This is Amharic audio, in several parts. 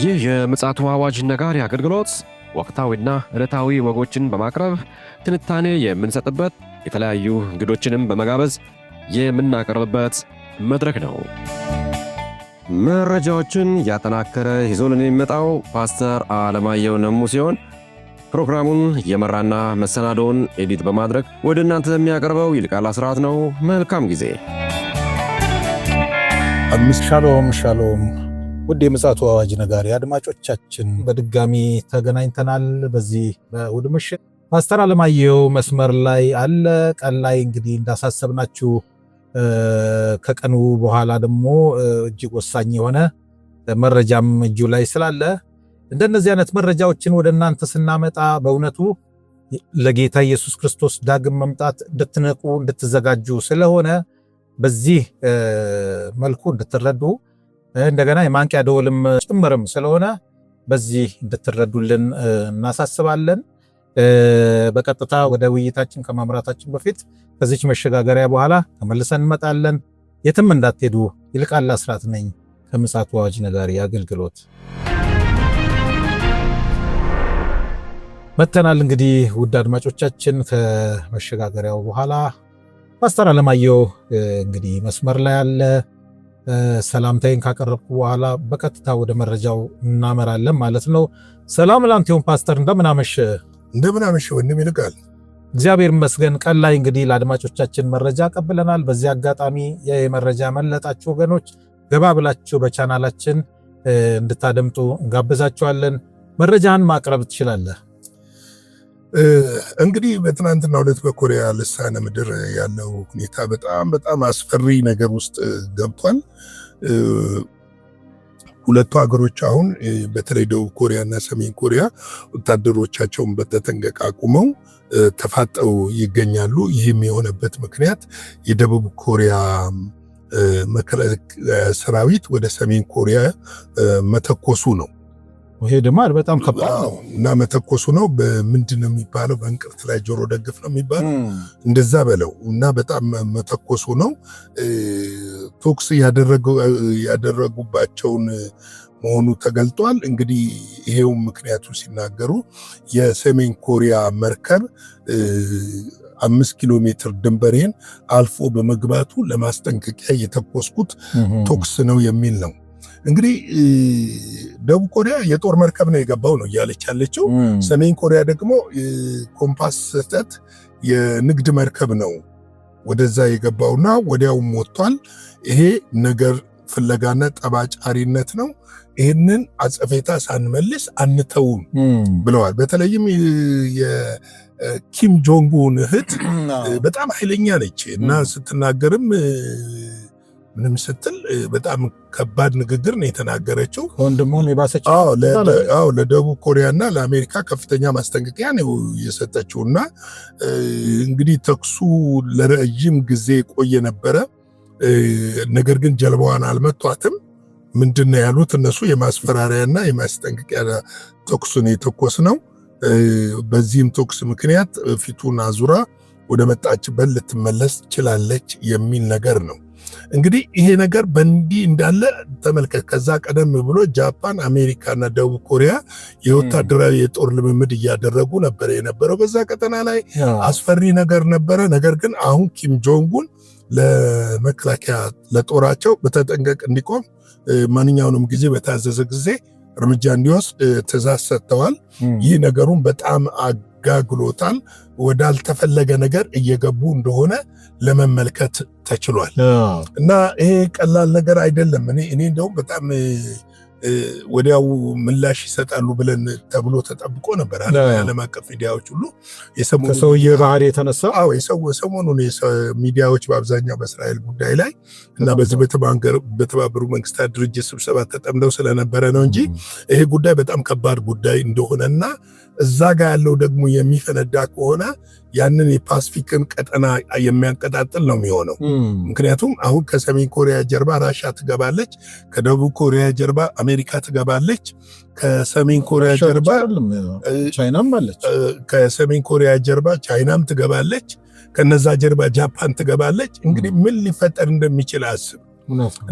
ይህ የምፅዓቱ አዋጅ ነጋሪ አገልግሎት ወቅታዊና ዕለታዊ ወጎችን በማቅረብ ትንታኔ የምንሰጥበት የተለያዩ እንግዶችንም በመጋበዝ የምናቀርብበት መድረክ ነው። መረጃዎችን ያጠናከረ ይዞልን የሚመጣው ፓስተር አለማየሁ ነሙ ሲሆን ፕሮግራሙን የመራና መሰናዶውን ኤዲት በማድረግ ወደ እናንተ የሚያቀርበው ይልቃል አስራት ነው። መልካም ጊዜ። ሻሎም ውድ የምፅዓቱ አዋጅ ነጋሪ አድማጮቻችን በድጋሚ ተገናኝተናል። በዚህ በእሑድ ምሽት ፓስተር አለማየሁ መስመር ላይ አለ። ቀን ላይ እንግዲህ እንዳሳሰብናችሁ ከቀኑ በኋላ ደግሞ እጅግ ወሳኝ የሆነ መረጃም እጁ ላይ ስላለ እንደነዚህ አይነት መረጃዎችን ወደ እናንተ ስናመጣ በእውነቱ ለጌታ ኢየሱስ ክርስቶስ ዳግም መምጣት እንድትነቁ እንድትዘጋጁ ስለሆነ በዚህ መልኩ እንድትረዱ እንደገና የማንቂያ ደወልም ጭምርም ስለሆነ በዚህ እንድትረዱልን እናሳስባለን። በቀጥታ ወደ ውይይታችን ከማምራታችን በፊት ከዚች መሸጋገሪያ በኋላ ተመልሰን እንመጣለን። የትም እንዳትሄዱ። ይልቃል አስራት ነኝ ከምፅዓቱ አዋጅ ነጋሪ አገልግሎት መተናል። እንግዲህ ውድ አድማጮቻችን ከመሸጋገሪያው በኋላ ፓስተር አለማየሁ እንግዲህ መስመር ላይ አለ። ሰላምታዬን ካቀረብኩ በኋላ በቀጥታ ወደ መረጃው እናመራለን ማለት ነው። ሰላም ላንተ ይሁን ፓስተር፣ እንደምን አመሸ ወንድም ይልቃል? እግዚአብሔር ይመስገን። ቀን ላይ እንግዲህ ለአድማጮቻችን መረጃ ቀብለናል። በዚህ አጋጣሚ የመረጃ መለጣችሁ ወገኖች ገባ ብላችሁ በቻናላችን እንድታደምጡ እንጋብዛችኋለን። መረጃን ማቅረብ ትችላለህ። እንግዲህ በትናንትናው ዕለት በኮሪያ ልሳነ ምድር ያለው ሁኔታ በጣም አስፈሪ ነገር ውስጥ ገብቷል። ሁለቱ ሀገሮች አሁን በተለይ ደቡብ ኮሪያ እና ሰሜን ኮሪያ ወታደሮቻቸውን በተጠንቀቅ አቁመው ተፋጠው ይገኛሉ። ይህም የሆነበት ምክንያት የደቡብ ኮሪያ መከላከያ ሰራዊት ወደ ሰሜን ኮሪያ መተኮሱ ነው። ይሄ ደግሞ በጣም ከባድ ነው እና መተኮሱ ነው። በምንድን ነው የሚባለው? በእንቅርት ላይ ጆሮ ደግፍ ነው የሚባለው፣ እንደዛ በለው እና በጣም መተኮሱ ነው። ቶክስ ያደረጉባቸውን መሆኑ ተገልጧል። እንግዲህ ይሄው ምክንያቱ ሲናገሩ የሰሜን ኮሪያ መርከብ 5 ኪሎ ሜትር ድንበሬን አልፎ በመግባቱ ለማስጠንቀቂያ የተኮስኩት ቶክስ ነው የሚል ነው። እንግዲህ ደቡብ ኮሪያ የጦር መርከብ ነው የገባው ነው እያለች ያለችው። ሰሜን ኮሪያ ደግሞ ኮምፓስ ስህተት የንግድ መርከብ ነው ወደዛ የገባውና ወዲያውም ወጥቷል። ይሄ ነገር ፍለጋና ጠባጫሪነት ነው። ይህንን አጸፌታ ሳንመልስ አንተውም ብለዋል። በተለይም የኪም ጆንግ ኡን እህት በጣም ኃይለኛ ነች እና ስትናገርም ምንም ስትል በጣም ከባድ ንግግር ነው የተናገረችው። ወንድሙም የባሰች ለደቡብ ኮሪያና ለአሜሪካ ከፍተኛ ማስጠንቀቂያ ነው የሰጠችውና እንግዲህ ተኩሱ ለረጅም ጊዜ ቆየ ነበረ። ነገር ግን ጀልባዋን አልመቷትም። ምንድነው ያሉት እነሱ? የማስፈራሪያና የማስጠንቀቂያ ተኩሱን የተኮስ ነው። በዚህም ተኩስ ምክንያት ፊቱን አዙራ ወደ መጣችበት ልትመለስ ችላለች የሚል ነገር ነው። እንግዲህ ይሄ ነገር በእንዲህ እንዳለ ተመልከት። ከዛ ቀደም ብሎ ጃፓን፣ አሜሪካና ደቡብ ኮሪያ የወታደራዊ የጦር ልምምድ እያደረጉ ነበር የነበረው። በዛ ቀጠና ላይ አስፈሪ ነገር ነበረ። ነገር ግን አሁን ኪም ጆንግ ኡን ለመከላከያ ለጦራቸው በተጠንቀቅ እንዲቆም ማንኛውንም ጊዜ በታዘዘ ጊዜ እርምጃ እንዲወስድ ትእዛዝ ሰጥተዋል። ይህ ነገሩን በጣም አጋግሎታል። ወዳልተፈለገ ነገር እየገቡ እንደሆነ ለመመልከት ተችሏል እና ይሄ ቀላል ነገር አይደለም። እኔ እንደውም በጣም ወዲያው ምላሽ ይሰጣሉ ብለን ተብሎ ተጠብቆ ነበር። ዓለም አቀፍ ሚዲያዎች ሁሉ ከሰውዬው ባህሪ የተነሳ ሰሞኑን ሚዲያዎች በአብዛኛው በእስራኤል ጉዳይ ላይ እና በዚህ በተባበሩ መንግስታት ድርጅት ስብሰባ ተጠምደው ስለነበረ ነው እንጂ ይሄ ጉዳይ በጣም ከባድ ጉዳይ እንደሆነና እዛ ጋር ያለው ደግሞ የሚፈነዳ ከሆነ ያንን የፓስፊክን ቀጠና የሚያንቀጣጥል ነው የሚሆነው። ምክንያቱም አሁን ከሰሜን ኮሪያ ጀርባ ራሻ ትገባለች፣ ከደቡብ ኮሪያ ጀርባ አሜሪካ ትገባለች፣ ከሰሜን ኮሪያ ጀርባ ቻይናም አለች፣ ከሰሜን ኮሪያ ጀርባ ቻይናም ትገባለች፣ ከነዛ ጀርባ ጃፓን ትገባለች። እንግዲህ ምን ሊፈጠር እንደሚችል አስብ።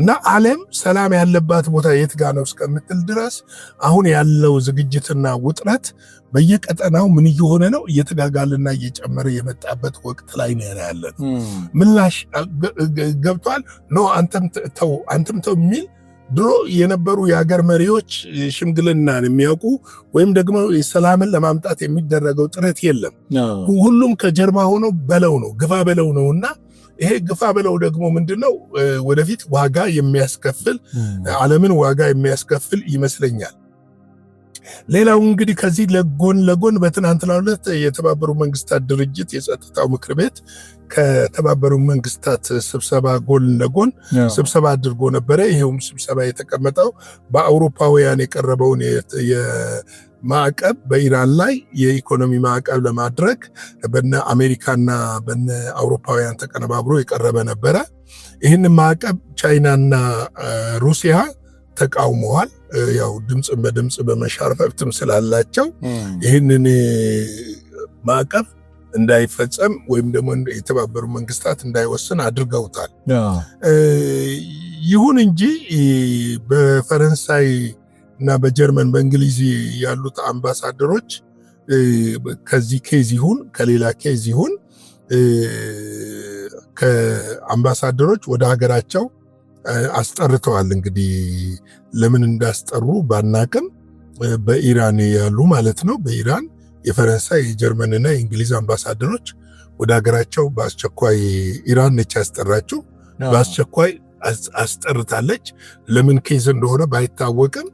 እና ዓለም ሰላም ያለባት ቦታ የት ጋር ነው እስከምትል ድረስ አሁን ያለው ዝግጅትና ውጥረት በየቀጠናው ምን እየሆነ ነው እየተጋጋልና እየጨመረ የመጣበት ወቅት ላይ ነው ያለን። ምላሽ ገብቷል ኖ አንተም ተው የሚል ድሮ የነበሩ የሀገር መሪዎች ሽምግልናን የሚያውቁ ወይም ደግሞ ሰላምን ለማምጣት የሚደረገው ጥረት የለም። ሁሉም ከጀርባ ሆነው በለው ነው ግፋ በለው ነውና ይሄ ግፋ በለው ደግሞ ምንድነው ወደፊት ዋጋ የሚያስከፍል ዓለምን ዋጋ የሚያስከፍል ይመስለኛል። ሌላው እንግዲህ ከዚህ ለጎን በትናንትናው ዕለት የተባበሩ መንግስታት ድርጅት የጸጥታው ምክር ቤት ከተባበሩ መንግስታት ስብሰባ ጎን ለጎን ስብሰባ አድርጎ ነበረ። ይሄውም ስብሰባ የተቀመጠው በአውሮፓውያን የቀረበውን ማዕቀብ በኢራን ላይ የኢኮኖሚ ማዕቀብ ለማድረግ በነ አሜሪካና በነ አውሮፓውያን ተቀነባብሮ የቀረበ ነበረ። ይህን ማዕቀብ ቻይናና ሩሲያ ተቃውመዋል። ያው ድምፅ በመሻር መብትም ስላላቸው ይህንን ማዕቀብ እንዳይፈጸም ወይም ደግሞ የተባበሩ መንግስታት እንዳይወስን አድርገውታል። ይሁን እንጂ በፈረንሳይ እና በጀርመን በእንግሊዝ ያሉት አምባሳደሮች ከዚህ ኬዝ ይሁን ከሌላ ኬዝ ይሁን ከአምባሳደሮች ወደ ሀገራቸው አስጠርተዋል። እንግዲህ ለምን እንዳስጠሩ ባናቅም በኢራን ያሉ ማለት ነው። በኢራን የፈረንሳይ የጀርመንና የእንግሊዝ አምባሳደሮች ወደ ሀገራቸው በአስቸኳይ ኢራን ነች ያስጠራችው፣ በአስቸኳይ አስጠርታለች። ለምን ኬዝ እንደሆነ ባይታወቅም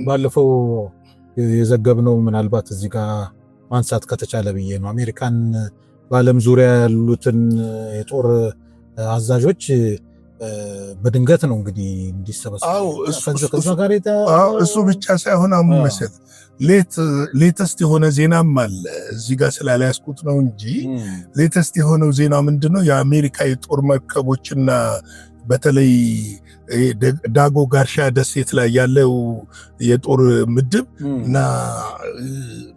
ባለፈው የዘገብነው ምናልባት እዚህ ጋር ማንሳት ከተቻለ ብዬ ነው። አሜሪካን በዓለም ዙሪያ ያሉትን የጦር አዛዦች በድንገት ነው እንግዲህ እንዲሰበሰቡ እሱ ብቻ ሳይሆን አሁን መሰል ሌተስት የሆነ ዜናም አለ እዚህ ጋር ስላልያዝኩት ነው እንጂ ሌተስት የሆነው ዜና ምንድነው የአሜሪካ የጦር መርከቦችና በተለይ ዳጎ ጋርሻ ደሴት ላይ ያለው የጦር ምድብ እና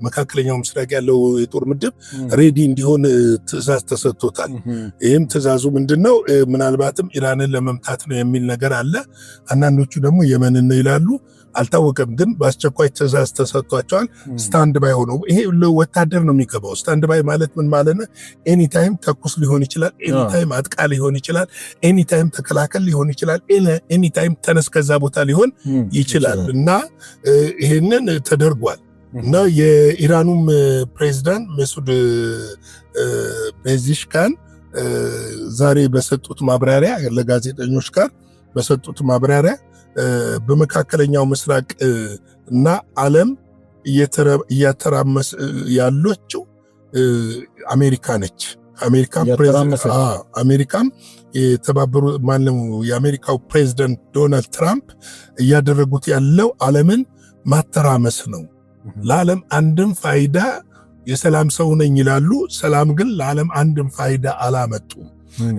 መካከለኛው ምስራቅ ያለው የጦር ምድብ ሬዲ እንዲሆን ትዕዛዝ ተሰጥቶታል። ይህም ትዕዛዙ ምንድነው ምናልባትም ኢራንን ለመምታት ነው የሚል ነገር አለ። አንዳንዶቹ ደግሞ የመንን ነው ይላሉ። አልታወቀም፣ ግን በአስቸኳይ ትዕዛዝ ተሰጥቷቸዋል። ስታንድ ባይ ሆነው ይሄ ወታደር ነው የሚገባው። ስታንድ ባይ ማለት ምን ማለት ነው? ኤኒታይም ተኩስ ሊሆን ይችላል፣ ኤኒታይም አጥቃ ሊሆን ይችላል፣ ኤኒታይም ተከላከል ሊሆን ይችላል፣ ኤኒታይም ተነስ ከዛ ቦታ ሊሆን ይችላል እና ይሄንን ተደርጓል እና የኢራኑም ፕሬዝዳንት መሱድ ፔዜሽካን ዛሬ በሰጡት ማብራሪያ ለጋዜጠኞች ጋር በሰጡት ማብራሪያ በመካከለኛው ምስራቅ እና ዓለም እያተራመስ ያለችው አሜሪካ ነች። አሜሪካም የተባበሩ የአሜሪካው ፕሬዝዳንት ዶናልድ ትራምፕ እያደረጉት ያለው ዓለምን ማተራመስ ነው። ለዓለም አንድም ፋይዳ የሰላም ሰው ነኝ ይላሉ። ሰላም ግን ለዓለም አንድም ፋይዳ አላመጡም።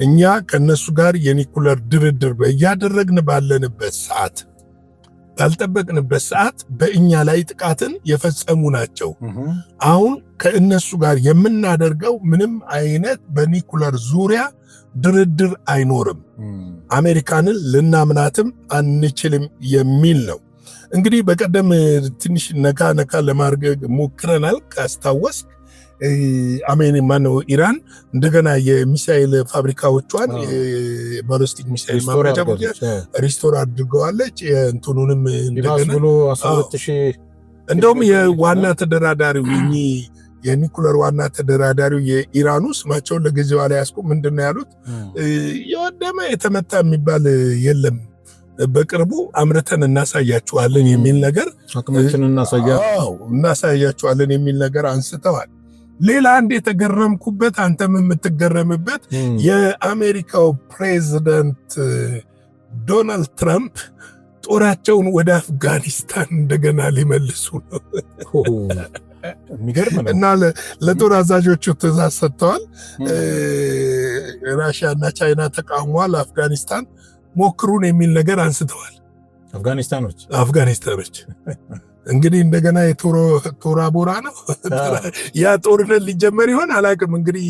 እኛ ከነሱ ጋር የኒኩለር ድርድር እያደረግን ባለንበት ሰዓት ባልጠበቅንበት ሰዓት በእኛ ላይ ጥቃትን የፈጸሙ ናቸው። አሁን ከእነሱ ጋር የምናደርገው ምንም አይነት በኒኩለር ዙሪያ ድርድር አይኖርም። አሜሪካንን ልናምናትም አንችልም የሚል ነው። እንግዲህ በቀደም ትንሽ ነካ ለማድረግ ሞክረናል። ካስታወስክ ማነው ኢራን እንደገና የሚሳኤል ፋብሪካዎቿን ባሊስቲክ ሚሳኤል ማምረቻ ሪስቶር አድርገዋለች። እንትኑንም እንደገና እንደውም የዋና ተደራዳሪው የኒኩለር ዋና ተደራዳሪው የኢራኑ ስማቸውን ለጊዜው አልያዝኩም፣ ምንድነው ያሉት? የወደመ የተመታ የሚባል የለም፣ በቅርቡ አምርተን እናሳያችኋለን የሚል ነገር እናሳያችኋለን የሚል ነገር አንስተዋል። ሌላ አንድ የተገረምኩበት አንተም የምትገረምበት የአሜሪካው ፕሬዝዳንት ዶናልድ ትራምፕ ጦራቸውን ወደ አፍጋኒስታን እንደገና ሊመልሱ ነው እና ለጦር አዛዦቹ ትዕዛዝ ሰጥተዋል። ራሽያ እና ቻይና ተቃውመዋል። አፍጋኒስታን ሞክሩን የሚል ነገር አንስተዋል። አፍጋኒስታኖች እንግዲህ እንደገና የቶራ ቦራ ነው ያ ጦርነት ሊጀመር ይሆን አላውቅም። እንግዲህ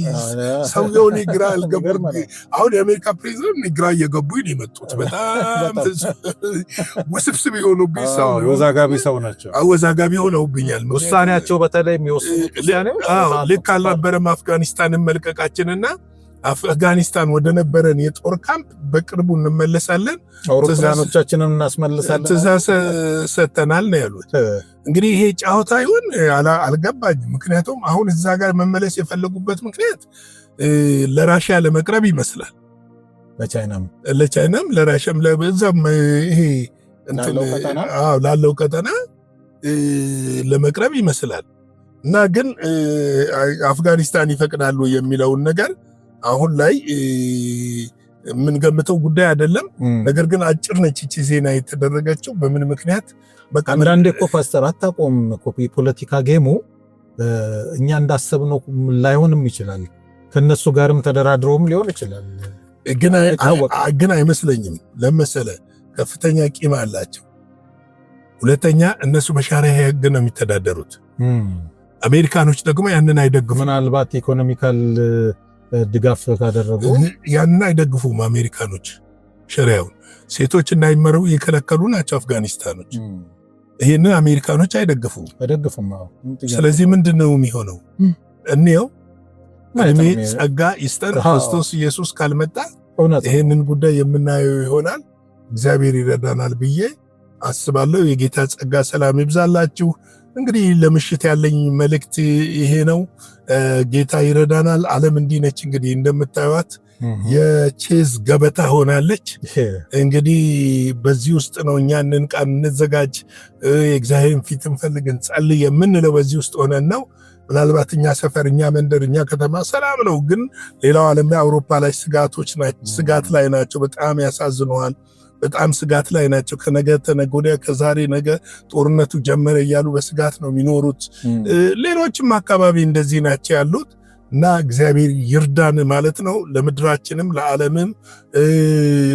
ሰውየውን ግራ አልገቡም። አሁን የአሜሪካ ፕሬዚደንት ግራ እየገቡኝ ነው የመጡት። በጣም ውስብስብ የሆኑብኝ ሰው ወዛጋቢ ሰው ናቸው። አወዛጋቢ ሆነውብኛል። ውሳኔያቸው በተለይ የሚወስኑት ልክ አልነበረም። አፍጋኒስታንን መልቀቃችንና አፍጋኒስታን ወደ ነበረን የጦር ካምፕ በቅርቡ እንመለሳለን፣ አውሮፕላኖቻችንን እናስመልሳለን ትእዛዝ ሰጥተናል ነው ያሉት። እንግዲህ ይሄ ጫወታ ይሁን አልገባኝም። ምክንያቱም አሁን እዛ ጋር መመለስ የፈለጉበት ምክንያት ለራሽያ ለመቅረብ ይመስላል። ለቻይናም ለራሽያም ለዛም ይሄ ላለው ቀጠና ለመቅረብ ይመስላል። እና ግን አፍጋኒስታን ይፈቅዳሉ የሚለውን ነገር አሁን ላይ የምንገምተው ጉዳይ አይደለም። ነገር ግን አጭር ነች እቺ ዜና የተደረገችው። በምን ምክንያት በቃ አንዳንዴ እኮ ፓስተር አታቆም ፖለቲካ ጌሙ እኛ እንዳሰብነው ላይሆንም ይችላል። ከነሱ ጋርም ተደራድሮም ሊሆን ይችላል። ግን አይመስለኝም። ለመሰለ ከፍተኛ ቂም አላቸው። ሁለተኛ እነሱ በሻሪያ ሕግ ነው የሚተዳደሩት። አሜሪካኖች ደግሞ ያንን አይደግፉም። ምናልባት ኢኮኖሚካል ድጋፍ ካደረጉ ያንን አይደግፉም አሜሪካኖች። ሸሪያውን ሴቶች እንዳይመሩ የከለከሉ ናቸው አፍጋኒስታኖች። ይህንን አሜሪካኖች አይደግፉም። ስለዚህ ምንድን ነው የሚሆነው? እንየው። እድሜ ጸጋ ይስጠን። ክርስቶስ ኢየሱስ ካልመጣ ይህንን ጉዳይ የምናየው ይሆናል። እግዚአብሔር ይረዳናል ብዬ አስባለሁ። የጌታ ጸጋ ሰላም ይብዛላችሁ። እንግዲህ ለምሽት ያለኝ መልእክት ይሄ ነው። ጌታ ይረዳናል። ዓለም እንዲህ ነች እንግዲህ እንደምታዩት የቼዝ ገበታ ሆናለች። እንግዲህ በዚህ ውስጥ ነው እኛ እንንቃ፣ እንዘጋጅ፣ የእግዚአብሔርን ፊት እንፈልግ፣ እንጸልይ የምንለው በዚህ ውስጥ ሆነን ነው። ምናልባት እኛ ሰፈር፣ እኛ መንደር፣ እኛ ከተማ ሰላም ነው፣ ግን ሌላው ዓለም ላይ አውሮፓ ላይ ስጋት ላይ ናቸው። በጣም ያሳዝነዋል። በጣም ስጋት ላይ ናቸው። ከነገ ተነገ ወዲያ ከዛሬ ነገ ጦርነቱ ጀመረ እያሉ በስጋት ነው የሚኖሩት። ሌሎችም አካባቢ እንደዚህ ናቸው ያሉት እና እግዚአብሔር ይርዳን ማለት ነው። ለምድራችንም ለዓለምም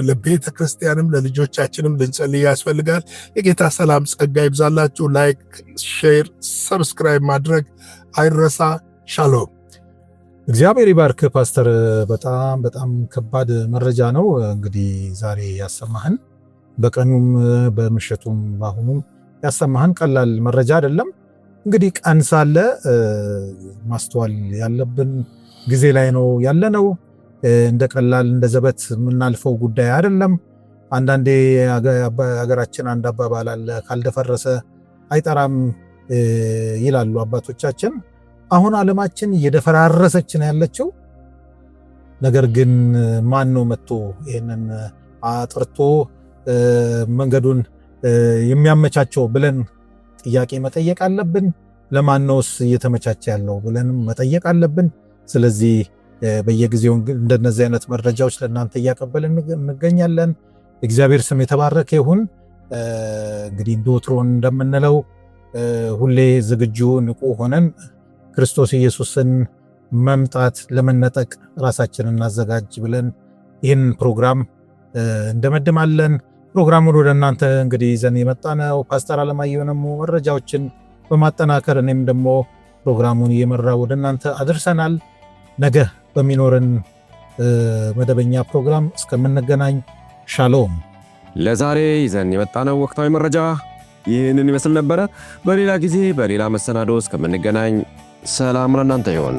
ለቤተ ክርስቲያንም ለልጆቻችንም ልንጸልይ ያስፈልጋል። የጌታ ሰላም ጸጋ ይብዛላችሁ። ላይክ፣ ሼር፣ ሰብስክራይብ ማድረግ አይረሳ። ሻሎም። እግዚአብሔር ይባርክ ፓስተር። በጣም በጣም ከባድ መረጃ ነው እንግዲህ ዛሬ ያሰማህን። በቀኑም በምሽቱም በአሁኑም ያሰማህን ቀላል መረጃ አይደለም። እንግዲህ ቀን ሳለ ማስተዋል ያለብን ጊዜ ላይ ነው ያለነው። እንደ ቀላል እንደ ዘበት የምናልፈው ጉዳይ አይደለም። አንዳንዴ ሀገራችን አንድ አባባል አለ፣ ካልደፈረሰ አይጠራም ይላሉ አባቶቻችን። አሁን ዓለማችን እየደፈራረሰች ነው ያለችው። ነገር ግን ማን ነው መጥቶ ይህንን አጥርቶ መንገዱን የሚያመቻቸው ብለን ጥያቄ መጠየቅ አለብን። ለማን ነውስ እየተመቻቸ ያለው ብለንም መጠየቅ አለብን። ስለዚህ በየጊዜው እንደነዚህ አይነት መረጃዎች ለእናንተ እያቀበልን እንገኛለን። እግዚአብሔር ስም የተባረከ ይሁን። እንግዲህ እንደወትሮን እንደምንለው ሁሌ ዝግጁ ንቁ ሆነን ክርስቶስ ኢየሱስን መምጣት ለመነጠቅ ራሳችንን እናዘጋጅ ብለን ይህን ፕሮግራም እንደመድማለን። ፕሮግራሙን ወደ እናንተ እንግዲህ ይዘን የመጣነው ፓስተር አለማየሁ ነሞ መረጃዎችን በማጠናከር እኔም ደግሞ ፕሮግራሙን እየመራ ወደ እናንተ አድርሰናል። ነገ በሚኖረን መደበኛ ፕሮግራም እስከምንገናኝ ሻሎም። ለዛሬ ይዘን የመጣነው ወቅታዊ መረጃ ይህንን ይመስል ነበረ። በሌላ ጊዜ በሌላ መሰናዶ እስከምንገናኝ ሰላም ለእናንተ ይሁን።